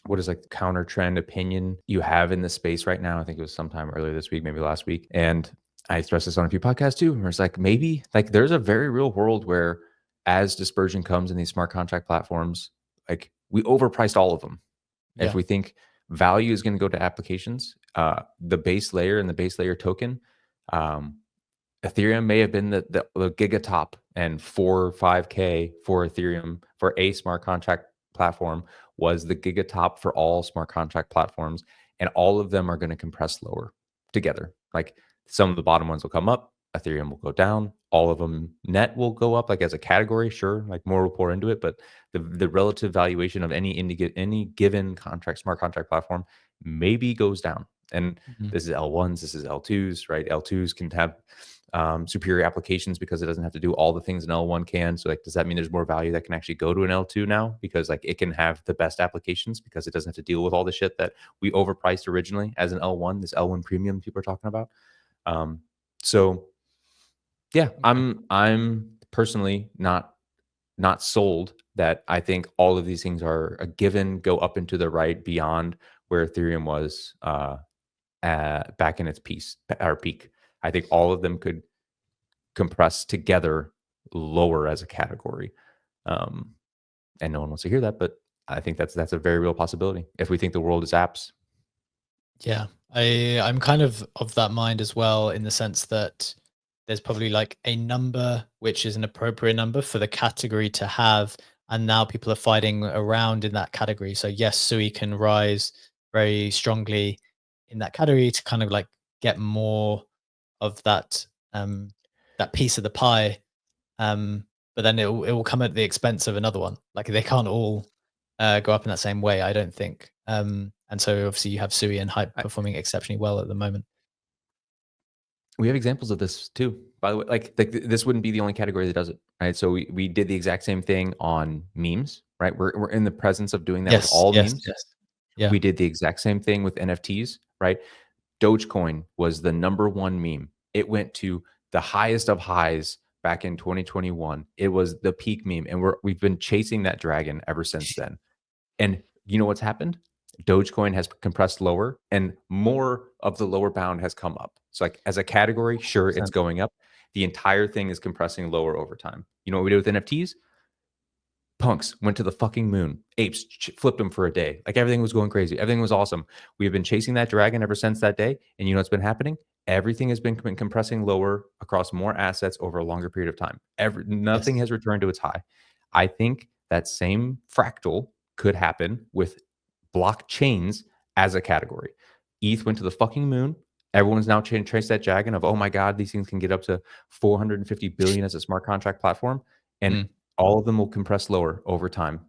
what is like the counter trend opinion you have in the space right now. I think it was sometime earlier this week, maybe last week. And I expressed this on a few podcasts too, where it's like maybe like there's a very real world where as dispersion comes in these smart contract platforms, like we overpriced all of them. If Yeah. we think value is going to go to applications, the base layer and the base layer token, um, Ethereum may have been the gigatop, and 4 or 5K for Ethereum for a smart contract platform was the gigatop for all smart contract platforms. And all of them are going to compress lower together. Like some of the bottom ones will come up, Ethereum will go down, all of them net will go up, like as a category, sure, like more will pour into it. But the relative valuation of any given contract, smart contract platform maybe goes down. And Mhm. this is L1s, this is L2s, right? L2s can have superior applications because it doesn't have to do all the things an L1 can. So like, does that mean there's more value that can actually go to an L2 now because like it can have the best applications because it doesn't have to deal with all the shit that we overpriced originally as an L1, this L1 premium people are talking about. Um, so yeah, Okay. I'm personally not sold that I think all of these things are a given go up into the right beyond where Ethereum was back in its peak. I think all of them could compressed together lower as a category. Um, and no one wants to hear that, but I think that's a very real possibility if we think the world is apps. Yeah. I'm kind of that mind as well, in the sense that there's probably like a number which is an appropriate number for the category to have, and now people are fighting around in that category. So yes, Sui can rise very strongly in that category to kind of like get more of um that piece of the pie. But then it will come at the expense of another one. Like they can't all go up in that same way, I don't think. And so obviously you have Sui and Hype I, performing exceptionally well at the moment. we have examples of this too, by the way. Like this wouldn't be the only category that does it, right? So we did the exact same thing on memes, right? We're in the presence of doing that with Yes, all yes, memes. yes. Yeah. We did the exact same thing with NFTs, right? Dogecoin was the number one meme. It went to the highest of highs back in 2021. It was the peak meme, and we've been chasing that dragon ever since then. And you know what's happened? Dogecoin has compressed lower, and more of the lower bound has come up. So, like as a category, sure, it's 100%. going up. The entire thing is compressing lower over time. You know what we did with NFTs? Punks went to the fucking moon. Apes flipped them for a day. Like everything was going crazy. Everything was awesome. We have been chasing that dragon ever since that day. And you know what's been happening? Everything has been compressing lower across more assets over a longer period of time. Nothing Yes. has returned to its high. I think that same fractal could happen with blockchains as a category. ETH went to the fucking moon. Everyone's now chased that dragon of, oh my God, these things can get up to 450 billion as a smart contract platform. And Mm. all of them will compress lower over time.